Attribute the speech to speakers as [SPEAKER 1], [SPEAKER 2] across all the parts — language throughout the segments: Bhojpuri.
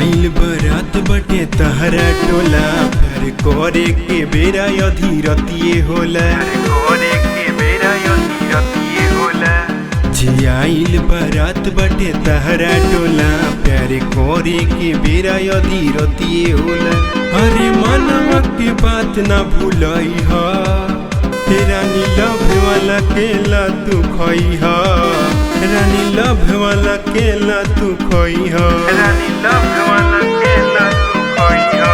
[SPEAKER 1] आइल बरात बटे तहरा टोला प्यार करे के बेरा अधीरतिए होला जी आइल बरात बटे तहरा टोला प्यार करे के बेरा अधीरतिए होला। अरे मनवा के बात ना भूलई हा रानी लव वाला केला तू खई हा रानी लव वाला केला तू खई हा रानी लव वाला केला तू खई हा।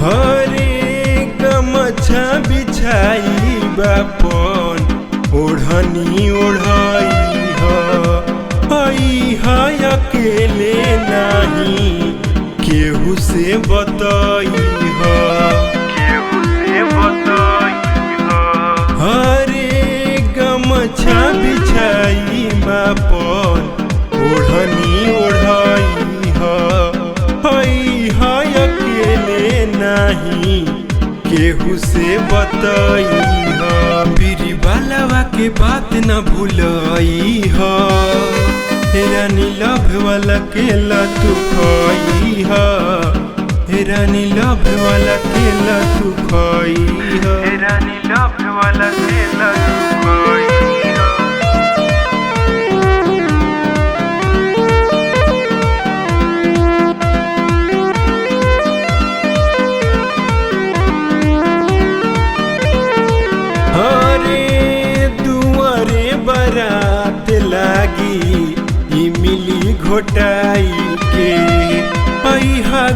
[SPEAKER 1] हरे गमछा बिछाई बापन ओढ़नी ओढ़ाई अकेले नहीं केहू से बताई हरे गमछा बिछाई बापन ओढ़नी ओढ़ाई अकेले नहीं केहू से बताई बीरी बालवा के बात न भूलई रानी लव वाला केला तू खई हा रानी लव वाला केला तू खई हा रानी लव वाला केला तू खई बरात लागी मिली घोटाई के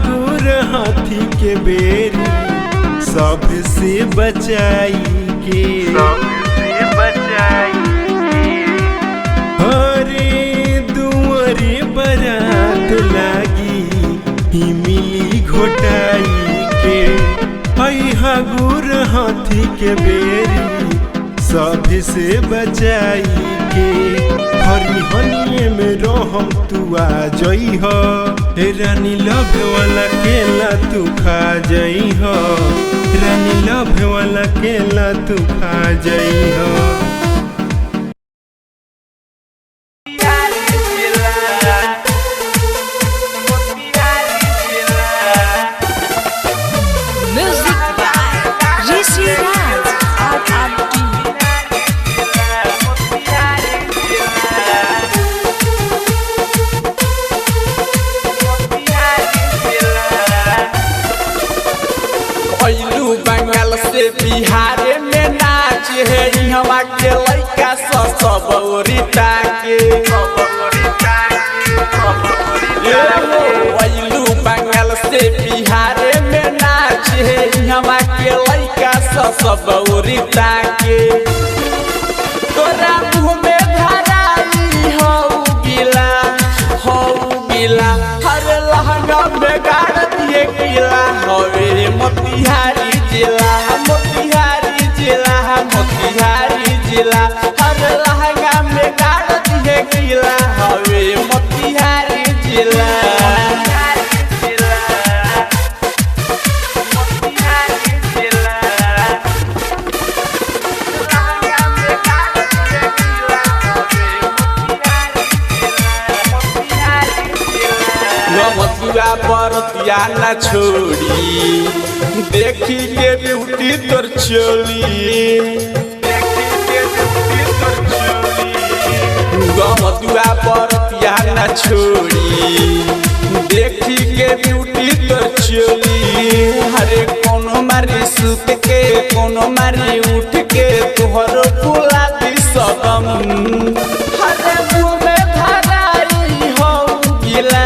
[SPEAKER 1] गुर हाथी के बेरी सबसे बचाई के हरे दुआरे बरात लागी मिली घोटाई के गुर हाथी के बेरी सभी से बचाई के हरी हनिए में रहम तू आ जई हो रानी लव वाला केला तू खा जई हो रानी लव वाला केला तू खा जई हो।
[SPEAKER 2] बंगाल से बिहार में नाच है हवा के लड़का सबरीता के बंगाल से बिहार में नाच है हवा के लड़का सबरीता के तोरा मुँह में धराई हो गिला हर लहंगा में गाड़ दिए गिला हवे मोतिहारी जिला हर लहंगा में गाड़ दिए गिला हवे मोतिहारी जिला। मथुआ परतिया न छोड़ी देखी के ब्यूटी तोर चोली मथुआ परतिया न छोड़ी देखी के ब्यूटी तोर चोली हरे कोनो मारी सुत के कोनो मारी उठ के तोहर फुला दी सदम हरे मुँह में धराई हो गिला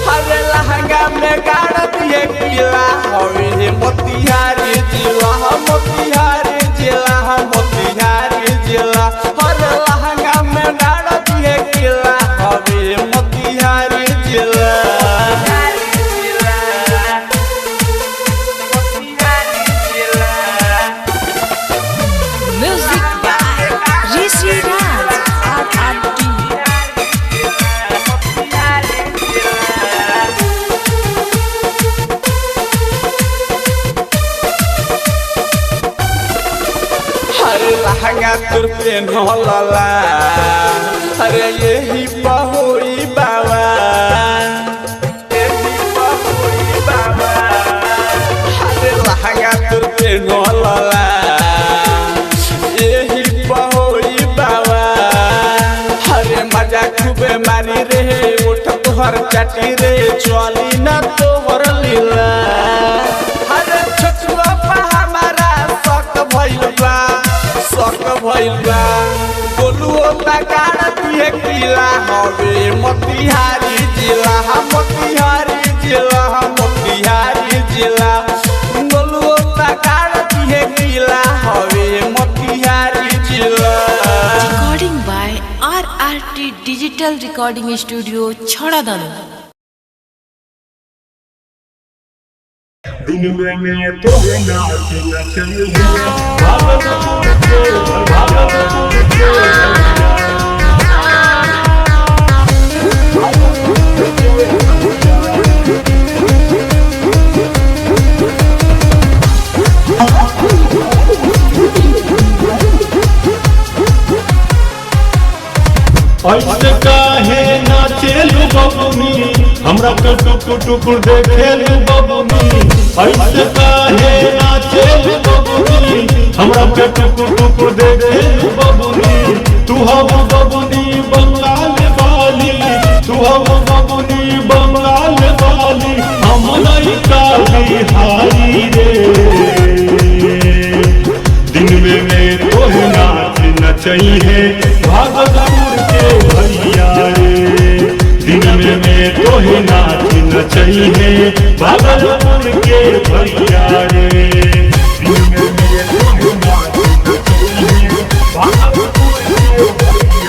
[SPEAKER 2] हर लहंगा में गाड़ दिए गिला हवे मोतिहारी जिला हर लहंगा में गाड़ दिए गिला हवे मोतिहारी जिला। तुर पे नला अरे यही पहोई बाबा अरे लहंगा तुर पे नला यही पहोई बाबा अरे मजा खूबे मारी रे उठ तोहर चाटी रे चली न तोहर लीला अरे छछुआ पा हमारा शक भइल बा बोलुओ तकार तुहे किला हवे मोतिहारी जिला बोलुओ तकार तुहे किला हवे मोतिहारी जिला।
[SPEAKER 3] Recording by RRT digital recording studio छड़ादानो।
[SPEAKER 4] दिन में तो नाचना चाहिए ऐसे काहे नाचेलू बबुनी हमरा टुकुर टुकुर देखेलू बबुनी ऐसे काहे नाचेलू बबुनी हमरा टुकुर टुकुर देखेलू बबुनी तू हम बबुनी बंगाल वाली तू हम बबुनी बंगाल वाली हम लइका बिहारी रे दिन में तोहे नाचना चाहिए भागलपुर के भैया रे दिन में तोहे नाचना चाहिए भागलपुर के भैया रे दिन में तोहे नाचना चाहिए भागलपुर के भैया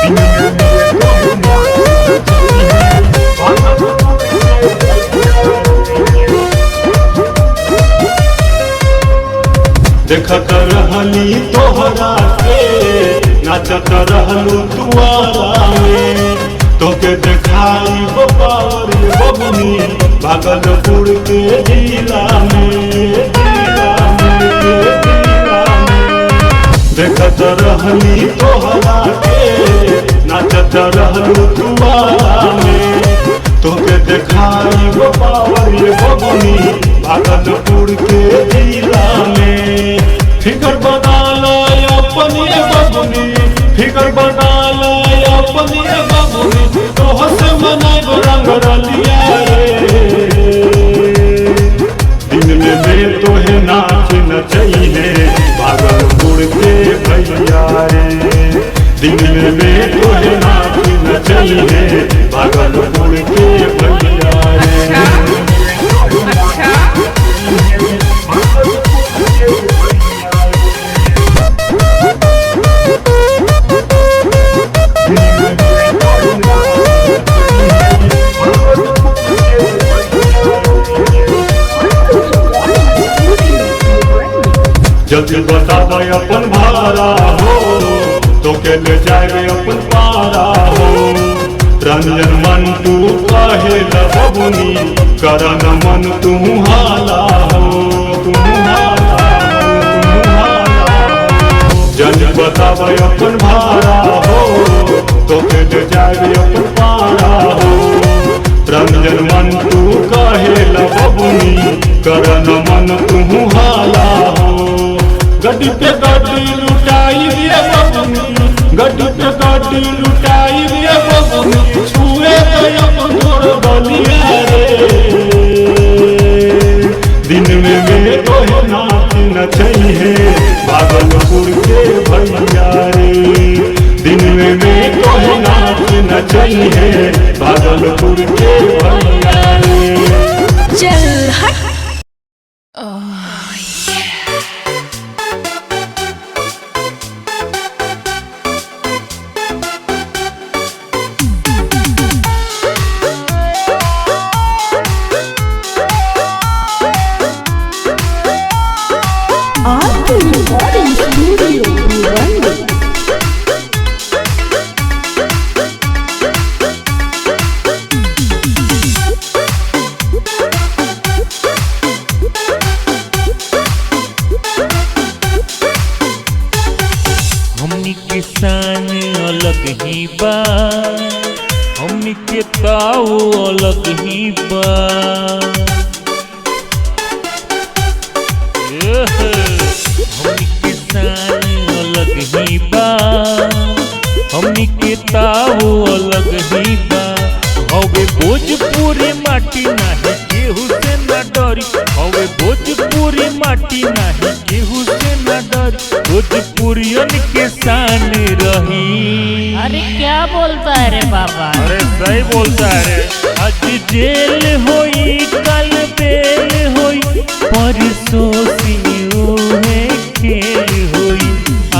[SPEAKER 4] दिन में तोहे नाचना चाहिए भागलपुर देखत रहली तोहरा के नाचत रहलू दुआरा में तोके देखाई पावर बबुनी भागलपुर के जिला में देखत रहली तोहरा के नाचत रहलू दुआरा में तोके देखाई पावर बबुनी भागलपुर के जिला में फिकर बना लाय अपने बबुनी फिकर बना लाय अपने बबुनी तोह से मनाइब रंग रलिया रे दिन में तोहे नाचना चाहिए भागलपुर के भैया रे दिन में तोहे नाचना चाहिए भागलपुर के भैया रे जल्दी बता दे अपन भाड़ा हो तो के ले जाए अपन पारा हो रंजन मन तू कहे बबुनी करन मन तू हाला हो जल्दी बता दे अपन भाड़ा हो तो के ले जाए अपन पारा हो रंजन मन तू कहे बबुनी करन मन तू हाला हो गड्डी पे गड्डी लुटाई रे बबुनी गड्डी पे गड्डी लुटाई रे बबुनी छुए तो अपन तोड़ बलिया रे दिन में तोहे नाचना चाहिए भागलपुर के भैया रे दिन में तोहे नाचना चाहिए भागलपुर के भैया रे
[SPEAKER 3] चल हट।
[SPEAKER 5] हमनी के ताऊ अलग ही बा। हमनी के शान अलग ही बा, हमनी के ताऊ अलग ही बा। हवे भोजपुरी माटी नाही केहू से न डरी, हवे भोजपुरी माटी नाही केहू से न डरी। भोजपुरियन के शान रही।
[SPEAKER 6] अरे क्या बोलता है रे बाबा?
[SPEAKER 5] अरे सही बोलता है रे। आज जेल होई कल बेल होई, परसों सीओ में खेल होई।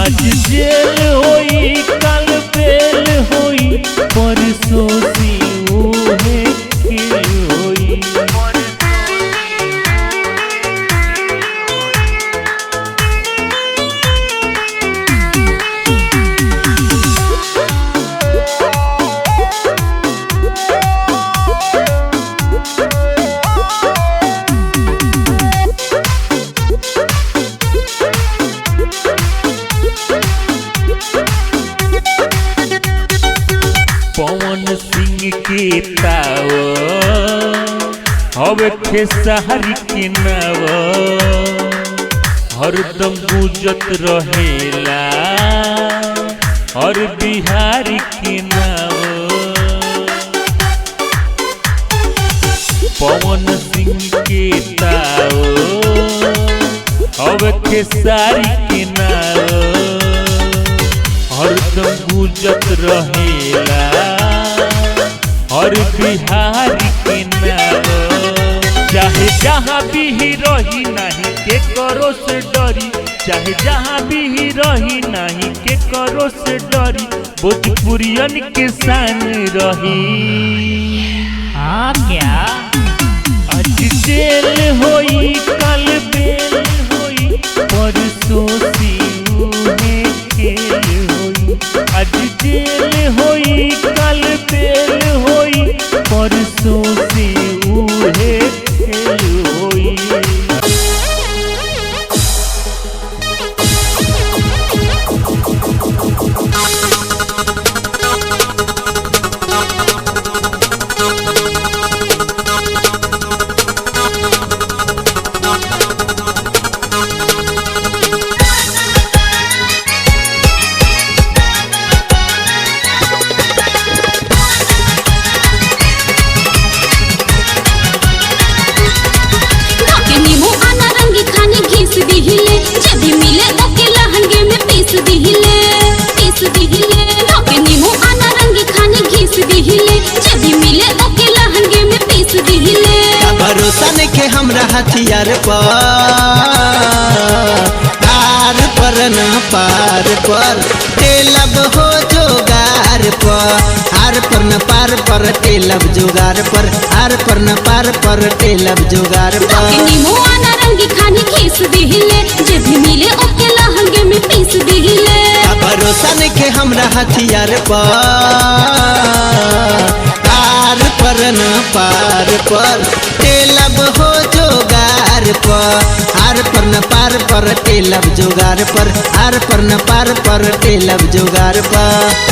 [SPEAKER 5] आज जेल होई कल बेल होई, परसों सीओ में खेल होई। पवन सिंह के ताव हवे खेसारी के नाव, हरदम गुजत रहेला हर बिहारी के नाव। पवन सिंह के ताव हवे खेसारी के नाव, हरदम गुजत रहेला हर बिहारी के नाम। चाहे जहाँ भी ही रही नहीं के करो से डरी, चाहे जहाँ भी ही रही नहीं के करो से डरी। भोजपुरियन के शान रही।
[SPEAKER 6] हाँ क्या?
[SPEAKER 5] आज जेल होई कल बेल होई, परसों सीओ में खेल होई। आज जेल होई कल बेल होई, परसों सीओ में खेल होई।
[SPEAKER 7] हमरा हथियार पर आर पर न पार पर टेलब हो जोगार पर आर पर न पार पर टेलब जोगार पर आर पर न पार पर टेलब जोगार पर।
[SPEAKER 8] निमुआना रंगी खानी खीस दिहिले जे भी मिले ओके लहंगे में पीस दिहिले।
[SPEAKER 7] भरोसा नइखे हमरा हथियार पर आर पर न पार पर टेलब हो जोगार पर आर पर न पार पर टेलब जोगार पर आर पर न पार पर टेलब जोगार पर।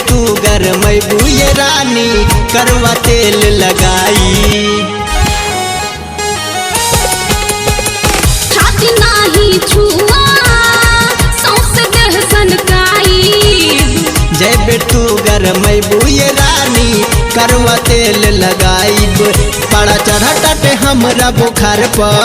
[SPEAKER 7] तू गरमई बुए रानी करवा तेल लगाई
[SPEAKER 8] छाती नाही छुआ सौंसे देह सनकाई।
[SPEAKER 7] जय बेटू गरमई बुए रानी करवा तेल लगाई बड़ा चढ़ाटे हमरा बुखार पर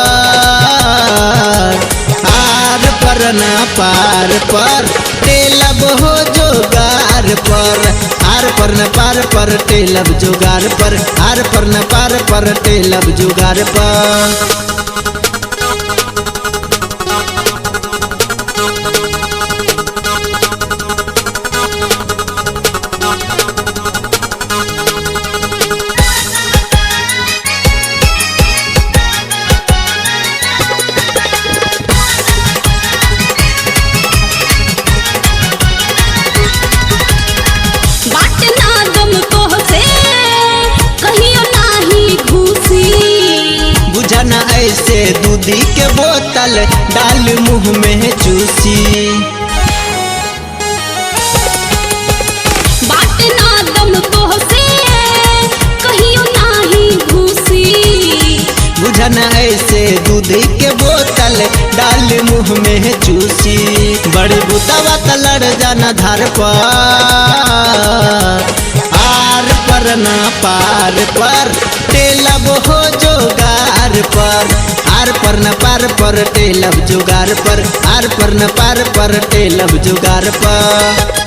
[SPEAKER 7] आर पर न पार पर टेलब हो जोगार पर आर पर न पार पर टेलब जोगार पर आर पर न पार पर टेलब जोगार पर। दूधी के बोतल डाल मुंह में चूसी।
[SPEAKER 8] बात ना दम तो से कहियो नाही घूसी।
[SPEAKER 7] बुझन ऐसे दूधी के बोतल डाल मुंह में चूसी। बड़ी बुतावा तलड़ जाना धार पर आर पर ना पार पर टेलब हो जोगार पर। आर पर न पार पर टेलब जोगार पर। आर पर न पार पर टेलब जोगार पर।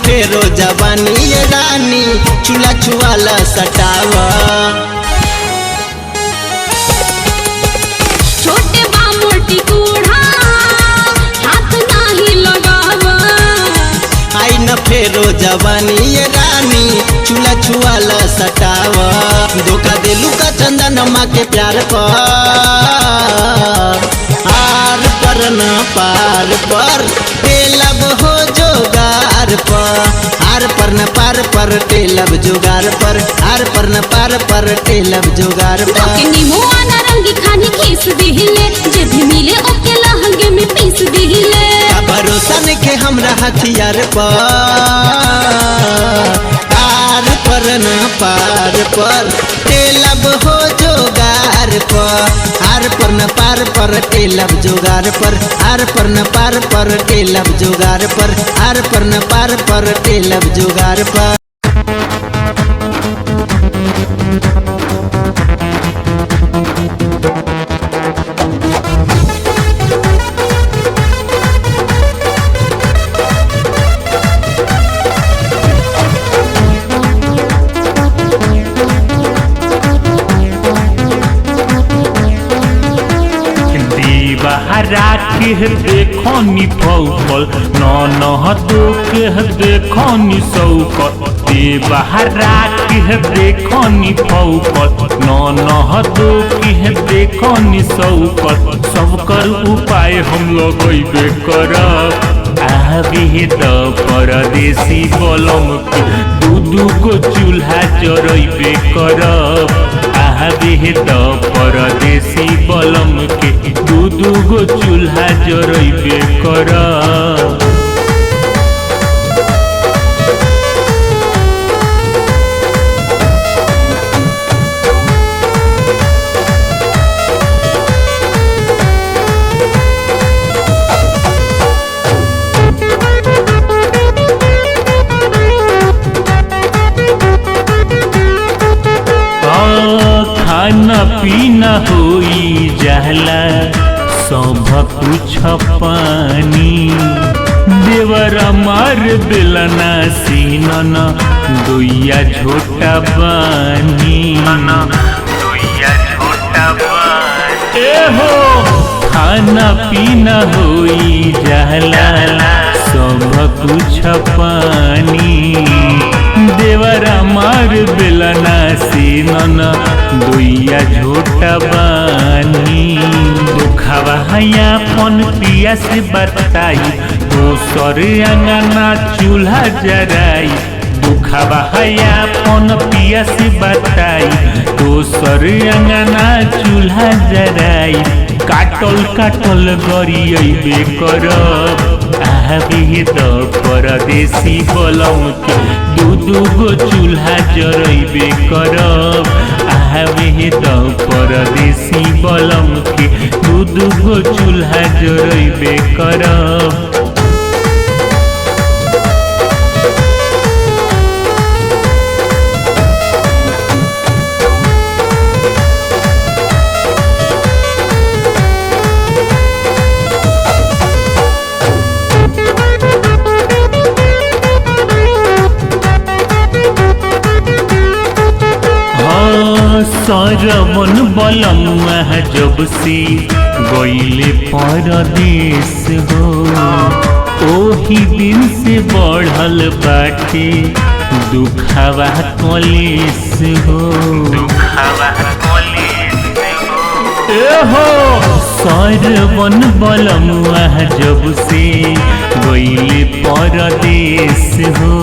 [SPEAKER 7] फेरो जवानी ये रानी चूल्हा छुआला सटावा।
[SPEAKER 8] छोटे बा मोटी कूढ़ा हाथ नाही लगावा।
[SPEAKER 7] आई न फेरो जवानी ये रानी चूल्हा छुआला सटावा। धोखा देलू का चंदन माँ के प्यार पर आर पर न पार पर टेलब हो जोगार पर। आर पर न पार पर टेलब जोगार पर। आर पर न पार पर टेलब जोगार पर।
[SPEAKER 8] नीमुआ नारंगी खानी खीस दिहिले जे भी मिले ओके लहंगे में पीस दिहिले।
[SPEAKER 7] भरोसा नइखे हमरा हथियार पर आर पर न पार पर टेलब हो जोगार पर। आर पर न पार पर टेलब जोगार पर। आर पर न पार पर टेलब जोगार पर। आर पर न पार पर टेलब जोगार पर।
[SPEAKER 5] बहरा के देखो नि फौकल न तो के देखो नि सौकल। बहरा के देखो नि फौकल न तो के देखो नि सौकल। सब कर उपाय हम लगैबे करब। आबे त परदेसी बलम के दू को चूल्हा जरैबे करब। आबे त परदेसी बलम के दू गो चूल्हा जरैबे करब। खाना पीना होई जाला सब कुछ पानी। देवर मार बेलना सीनन दुइया झोटा बानी। हो खाना पीना होई जाला सब कुछ पानी। देवर मार बेलना सीनन दुइया झोटा बानी। दुखवा अपन पिया से बताई दोसर अंगना चूल्हा जराई। दुखवा अपन पिया से बताई दोसर अंगना चूल्हा जराई। काटल काटल गरियबे करब। आबे त परदेसी बलम के दू गो चूल्हा जरैबे करब। आबे त परदेसी बलम के दू गो चूल्हा जरैबे करब। सरवन बलमुआ जब से गईले परदेश हो ओही दिन से बढ़ल बाटे दुखावा कलेश हो सरवन बलमुआ जब से गईले परदेश हो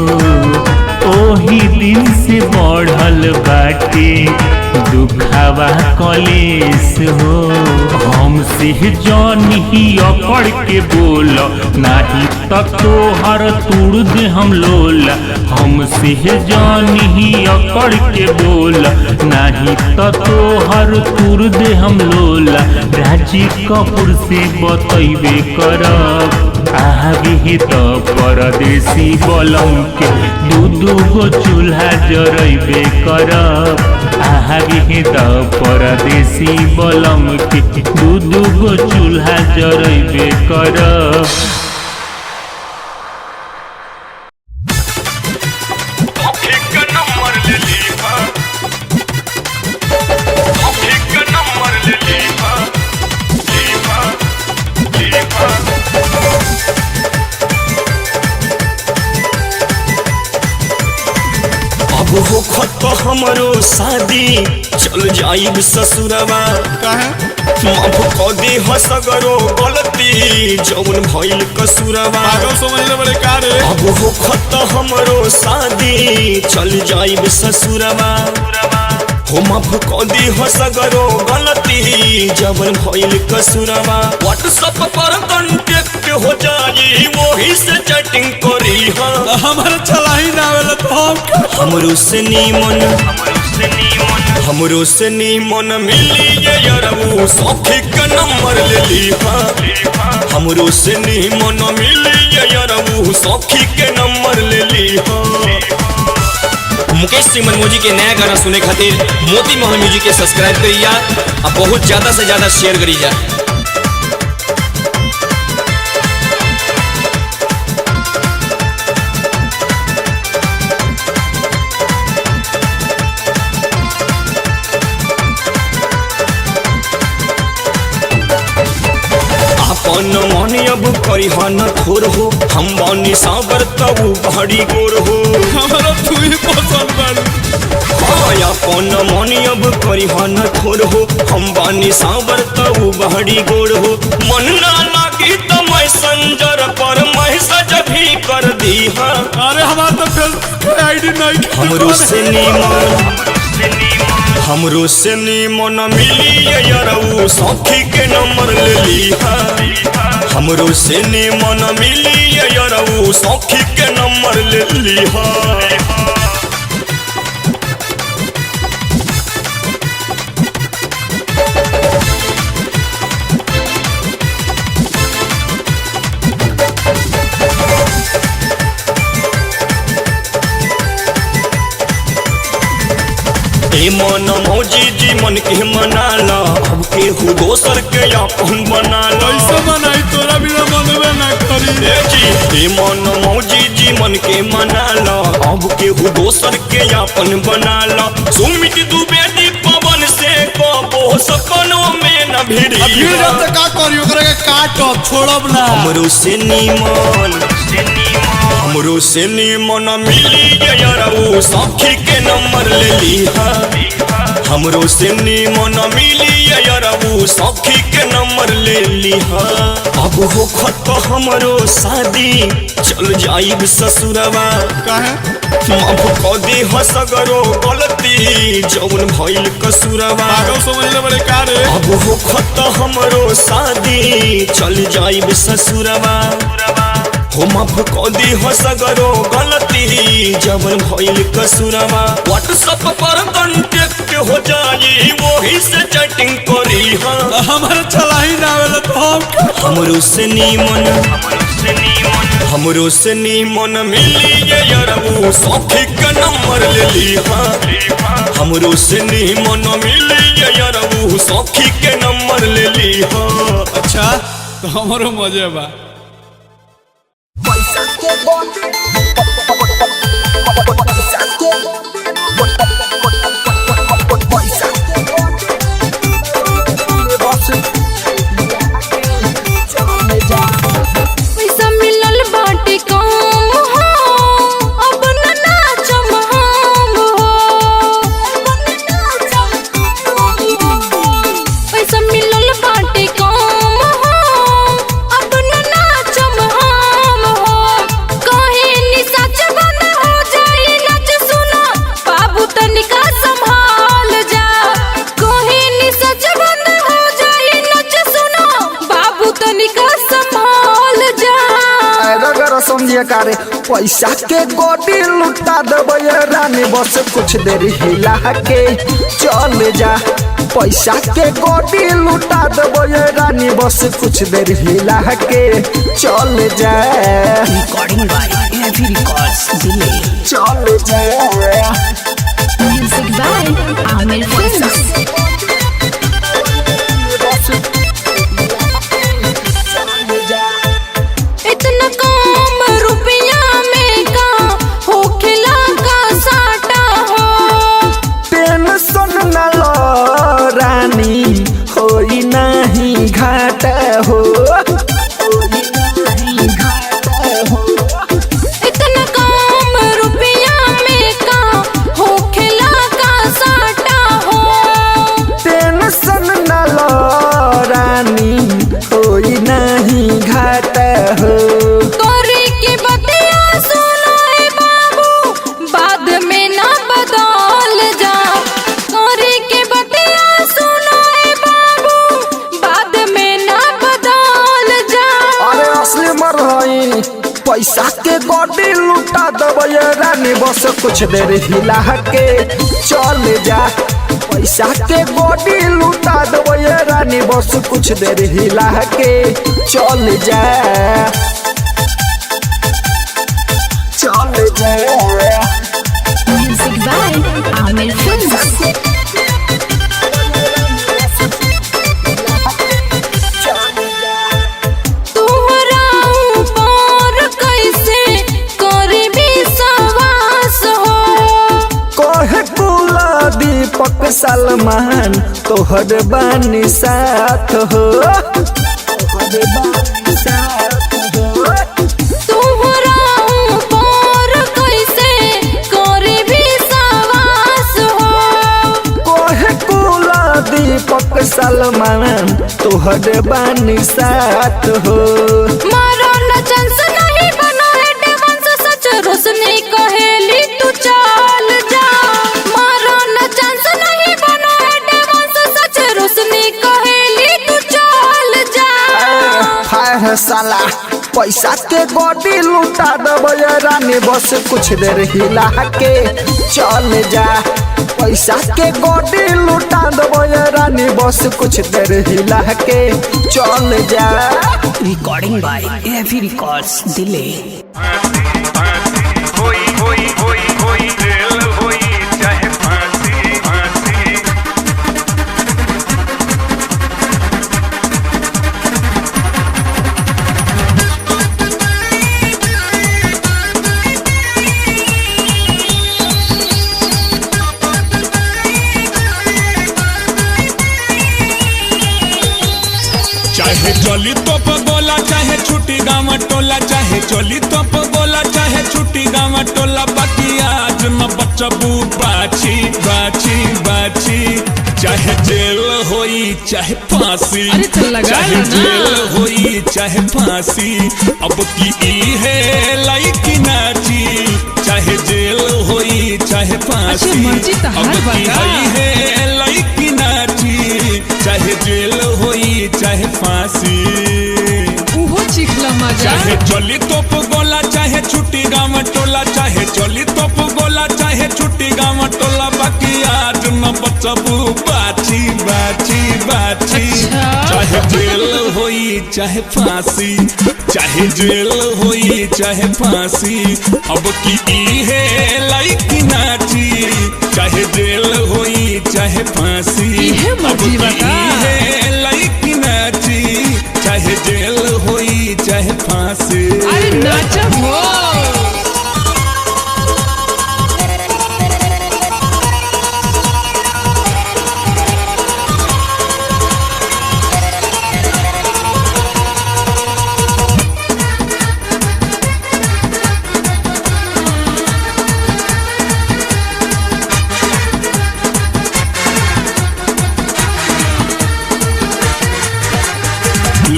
[SPEAKER 5] ओही दिन से बढ़ल बाटे दुखावा कलेश हो हमसे जानी अकड़ के बोल नाही तक तोहर तोड़ दे हम लोल हमसे जानी अकड़ के बोल नाही तक तोहर तोड़ दे हम लोल राजी कपूर से बतैबे करब आवी तो परदेसी बलम के दू गो चूल्हा जरैबे करब आवी तो परदेसी बलम के दू गो चूल्हा जरैबे करब
[SPEAKER 9] हो खत हमरो शादी चल जाइब ससुरवा माफ क दे हसगरो गलती जौन भइल कसुरवा अब हो खत हमरो शादी चल जाइब ससुरवा हो माफ क दे हसगरो गलती जौन भइल कसुरवा व्हाट्सएप पर कांटेक्ट हो जाई वही से चैटिंग करी हमर चलाई ना वाला तो हमरो से नीमन मिली ये यारऊ सखी का नंबर ले ली हमरो से नीमन मिली ये यारऊ सखी के नंबर ले ली मुकेश सिंह मनमोजी के नया गाना सुने खातिर मोती मोहन म्यूजिक के सब्सक्राइब करिया और बहुत ज्यादा से ज्यादा शेयर करिया। अपन मन अब करी न थोर हो हम बानी साबर तब बड़ी गोर हो हमरा तू ही पसंद बानी अपन मन अब करी न थोर हो हम बानी साबर तब बड़ी गोर हो मन ना लागी तो मैं संजर पर मैं सज भी कर दी अरे हमारा तो फेसबुक आईडी नहीं हमरो से नीमन मिली यारऊ सखी के नंबर ले ली हमरो से नीमन मिली यारऊ सखी के नंबर ले ली मन मौजी जी मन के मनाला अब के हु दोसर के अपन बनाला ऐसे मनाई तोरा बिना मनवे ना करी जी मन मौजी जी मन के मनाला अब के हु दोसर के अपन बनाला सुमित दुबे दी पवन से को सपनो में न भिड़ी त का करियो ओकरा के काटब छोड़ब ना हमरो से नीमन मिली यारऊ सखी के नंबर ले ली हमरो से नीमन मिली यारऊ सखी के नंबर ले ली अब हो खत हमरो शादी चल जाइब ससुरवा माफ क दे हसगरो गलती जौन भइल कसुरवा अब हो खत हमरो शादी चल जाइब ससुरवा हो माफ क दे हसगरो गलती जवन भइल कसुरवा व्हाट्सएप पर कांटेक्ट हो जाई वही से चैटिंग करी हमर चलाई ना वाला तो हमरो से नीमन मिली यारऊ सखी का नंबर ले ली हमरो से नीमन मिली यारऊ सखी के नंबर ले ली अच्छा तो हमरो मजे बा
[SPEAKER 10] सुनिए कारे पैसा के गोटी लुटा देबे रानी बस कुछ देर हिला के चल जा पैसा के गोटी लुटा देबे रानी बस कुछ देर हिला के चल जा
[SPEAKER 3] रिकॉर्डिंग बाय एफी रिकॉर्ड्स दिल्ली
[SPEAKER 10] चल जा
[SPEAKER 8] म्यूजिक बाय आमिर फिल्म्स। इतना कम रुपया में का हो खिला का साटा हो
[SPEAKER 10] टेंशन न लो रानी होई नहीं घाटा हो
[SPEAKER 8] इतना कम रुपया में का हो खिला का साटा हो
[SPEAKER 10] टेंशन न लो रानी होई नहीं घाटा हो
[SPEAKER 8] तोरी की बतिया सुनो ए बाबू बाद में ना बदल जा तोरी की बतिया सुनो ए बाबू बाद में ना बदल जा
[SPEAKER 10] अरे असली मर हई पैसा के गोटी लुटा देबे रानी बस कुछ देर हिला के चल जा पैसा के गोटी लुटा देबे रानी बस कुछ देर हिला के चल जा चल जा
[SPEAKER 8] म्यूजिक बाय आमिर फिल्म्स। तोहरा ऊपर कैसे करी विश्वास हो
[SPEAKER 10] कहे कुला दीपक सलमान तोहर बानी साथ हो
[SPEAKER 8] तोहरा ऊपर कैसे करी विश्वास हो
[SPEAKER 10] कहे कुला दीपक सलमान तोहर बानी साथ हो
[SPEAKER 8] मारो न चांस नहीं बनो है डेवंस सच रोशनी कहेली तू चल जा मारो न चांस नहीं बनो है डेवंस सच रोशनी कहेली तू चल जा
[SPEAKER 10] फाय साला पैसा के गोटी लुटा देबे रानी बस कुछ देर हिला के चल जा पैसा के गोटी लुटा देबे रानी बस कुछ देर हिला के चल जा
[SPEAKER 3] रिकॉर्डिंग बाय एफी रिकॉर्ड्स दिल्ली
[SPEAKER 11] चाहे चली तोप गोला चाहे छुट्टी गाँव टोला चाहे चली तोप गोला चाहे छुट्टी गाँव टोला बाकी आज न बचबू बाछी बाछी बाछी चाहे जेल होई चाहे फांसी चाहे जेल होई चाहे फांसी अब की ई है लाइकी नाची चाहे जेल होई चाहे फांसी अब की है लाइकी नाची चाहे जेल होई चाहे फांसी चाहे चली तोप गोला चाहे छुट्टी गाँव टोला चाहे चली तोप गोला चाहे छुट्टी गाँव टोला बाकी आज न बचबू बाछी बाछी बाछी चाहे जेल होई चाहे फांसी चाहे जेल होई चाहे फांसी अब की ई है लाइकी नाची चाहे जेल होई चाहे फांसी अब की ई है लाइकी नाची चाहे जेल होई चाहे फांसी
[SPEAKER 3] अरे नाचा हो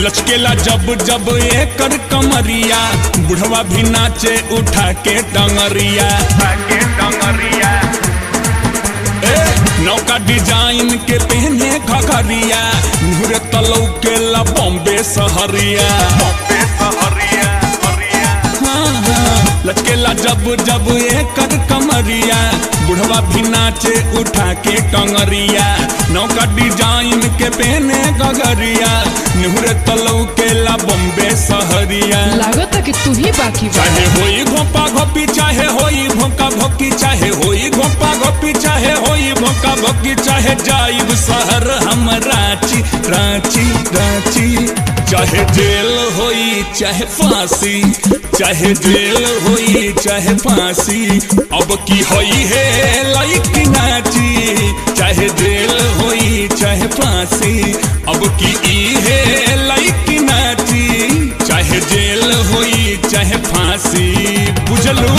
[SPEAKER 11] लचकेला जब जब एकर कमरिया बुढ़वा भी नाचे उठा के डंगरिया नौका डिजाइन के पहने घघरिया नूर तलौ के ला बॉम्बे सहरिया हाँ, हाँ। लचकेला जब जब एकर कमरिया बुढ़वा भी नाचे उठा के टंगरिया नौका डिजाइन के पहने गगरिया निहुरे तलौ केला बम्बे सहरिया
[SPEAKER 8] लागत कि तू ही बाकी
[SPEAKER 11] चाहे होई घोपा घोपी चाहे होई भोंका भोकी चाहे होई घोपा घोपी चाहे होई भोंका भोकी चाहे जाइब शहर हम रांची रांची रांची चाहे जेल होई चाहे फांसी चाहे जेल होई चाहे फांसी अब की होई है लइकी नाची चाहे जेल होई चाहे फांसी अब की ई है लइकी नाची चाहे जेल होई चाहे फांसी बुझलू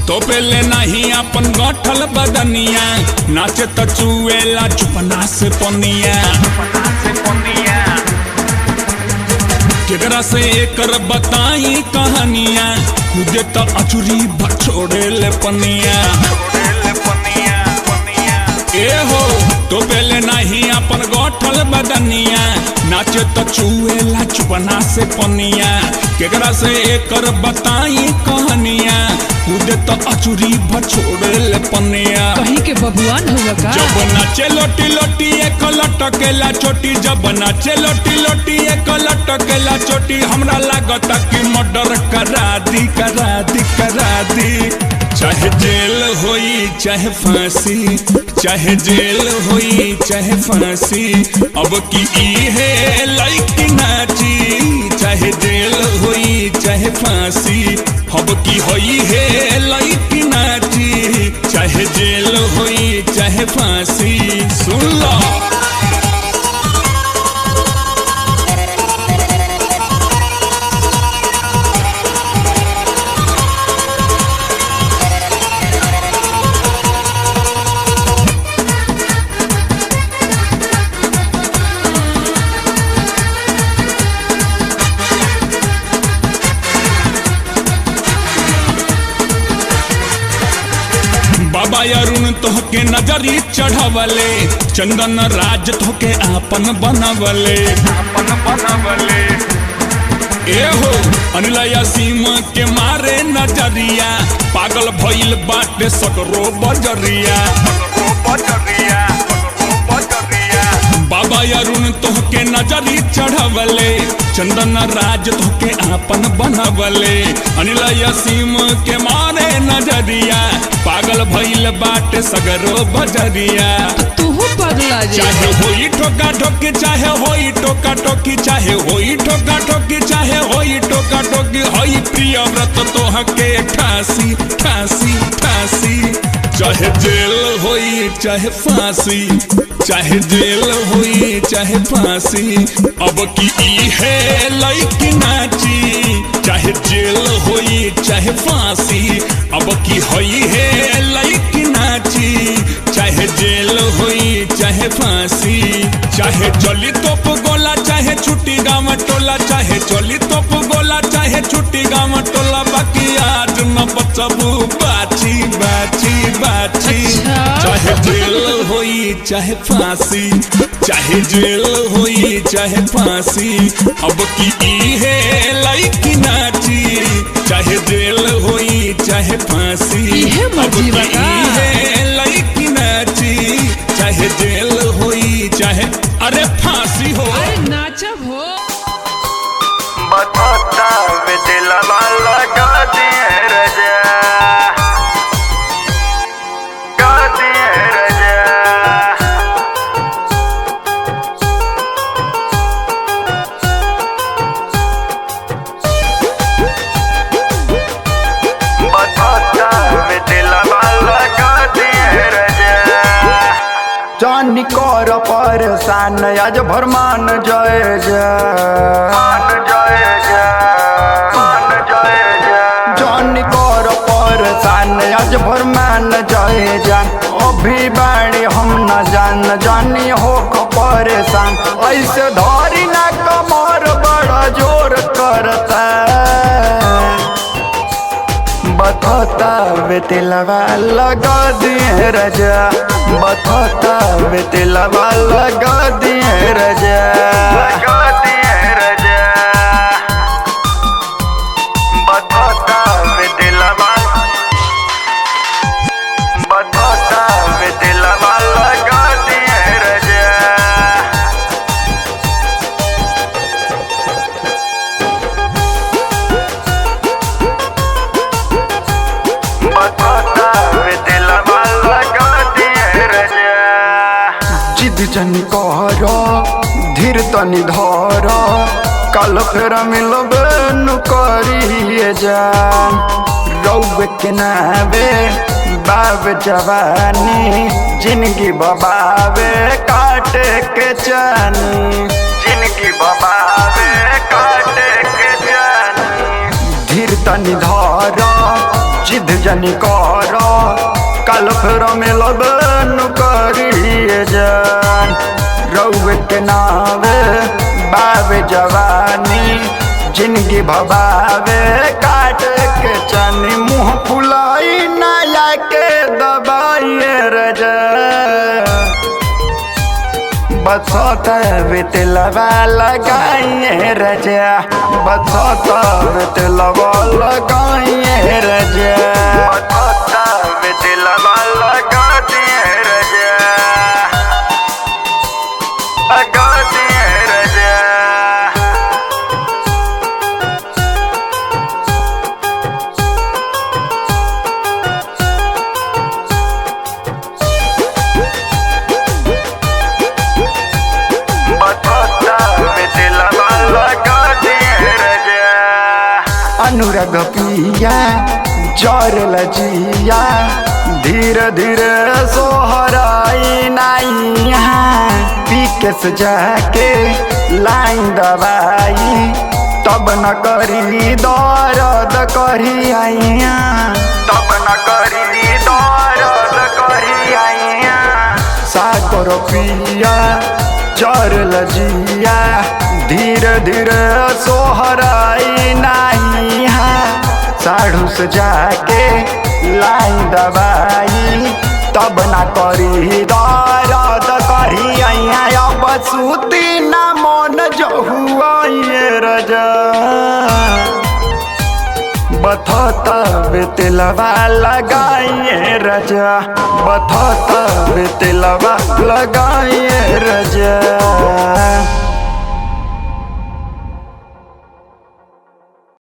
[SPEAKER 11] तो पहले नहीं अपन गठल बदनिया नाचे त चुएला चुपना से पनिया केकरा से एकर बताई कहानिया खुदे त अचुरी बछोड़े ले पनिया ए हो तो पहले नहीं अपन गठल बदनिया नाचे त चुएला चुपना से पनिया केकरा से एकर बताई कहानिया खुदे तो अचुरी बछोड़े ले पनिया
[SPEAKER 8] कहीं के बबुआन हुआ का
[SPEAKER 11] जब नाचे लोटी लोटी एक लटकेला चोटी जब नाचे लोटी लोटी एक लटकेला चोटी हमरा लागत कि मर्डर करा दी करा दी करा दी चाहे जेल होई चाहे फांसी चाहे जेल होई चाहे फांसी अब की ई है लइकी नाची चाहे जेल होई चाहे फांसी अब की होई है लइकी नाची चाहे जेल होई चाहे फांसी सुन लो बाबा अरुण तोहके नजरी चढ़वले चंदन राज तोहके आपन बनवले ए हो अनिलया सीमा के मारे नजरिया पागल भइल बाटे सकरो बजरिया बाबा अरुण तोहके नजरी चढ़वले चंदन राज तोहके आपन बनवले अनिलया सीमा के मारे नजरिया पागल भइल बाटे सगरो बजरिया
[SPEAKER 8] तू पगला
[SPEAKER 11] चाहे होई ठोका ठोकी चाहे होई टोका टोकी चाहे होई ठोका ठोकी चाहे होई टोका टोकी होई प्रिय व्रत तोहके ठासी ठासी ठासी चाहे जेल होई चाहे फांसी चाहे जेल होई चाहे फांसी अब की ई है लइकी नाची चाहे जेल होई चाहे फांसी अब की होई है लइकी नाची चाहे जेल होई चाहे फांसी चाहे चली तोप गोला चाहे छुट्टी गाँव टोला चाहे चली तोप गोला चाहे छुट्टी गाँव टोला बाकी आज न बचबू बाची बाची बाची चाहे जेल होई चाहे फांसी चाहे जेल होई चाहे फांसी अब की ई है लइकी नाची चाहे जेल होई चाहे फांसी अब की ई है लइकी नाची चाहे जेल होई चाहे अरे फांसी हो
[SPEAKER 8] अरे नाचब हो
[SPEAKER 12] बताता वे दिल वाला गाती है रजा गाती है रजा बताता वे दिल वाला गाती है रजा
[SPEAKER 10] जानी कर परेशान आज भरमान जय
[SPEAKER 12] मान जय मान जय
[SPEAKER 10] जानी कर परेशान आज भरमान जय जान अभी बाड़ी हम न जान जानी हो परेशान ऐसे धरी ना कमर बड़ा बड़ा जोर करता बथता बेतिलवा लगा दिए रजा बथता बेतिलवा लगा दिए रजा
[SPEAKER 12] लगा दिए रजा बथता बेतिलवा लगा दिए रजा
[SPEAKER 10] जिद जन कर धीर तनि धर कल फेर मिलब नु करिए जान रौब के नावे बाब जवानी जिंदगी बबावे काटे के चानी
[SPEAKER 12] जिंदगी बबावे काटे के जानी
[SPEAKER 10] धीर तनि धर जिद जनी कर कल फेर मिलब नु करिए जान रौब के नावे बाबे जवानी जिंदगी भबावे काट के चनी मुँह फुलाई नया के दबाइए रजा बथता बेतिलवा लगाइए रजा बथता बेतिलवा लगाइए रजा
[SPEAKER 12] बथता बेतिलवा लगा दिए रजा लगा दिए रजा
[SPEAKER 10] अनुराग पिया जर लजिया धीरे धीरे सोहराई नाइया पीकेस जाके लाइन दबाई तब न करी दर्द करी आइया
[SPEAKER 12] तब न करी दर्द करी आइया
[SPEAKER 10] सागर पिया जर लजिया धीरे धीरे सोहराई नाइया साढ़ू से जाके लाई दबाई तब ना करी दर्द करी आइया अब सूती ना मन जो हुआ ये रजा बथता बेतिलवा लगाइए रजा बथता बेतिलवा लगाइए रजा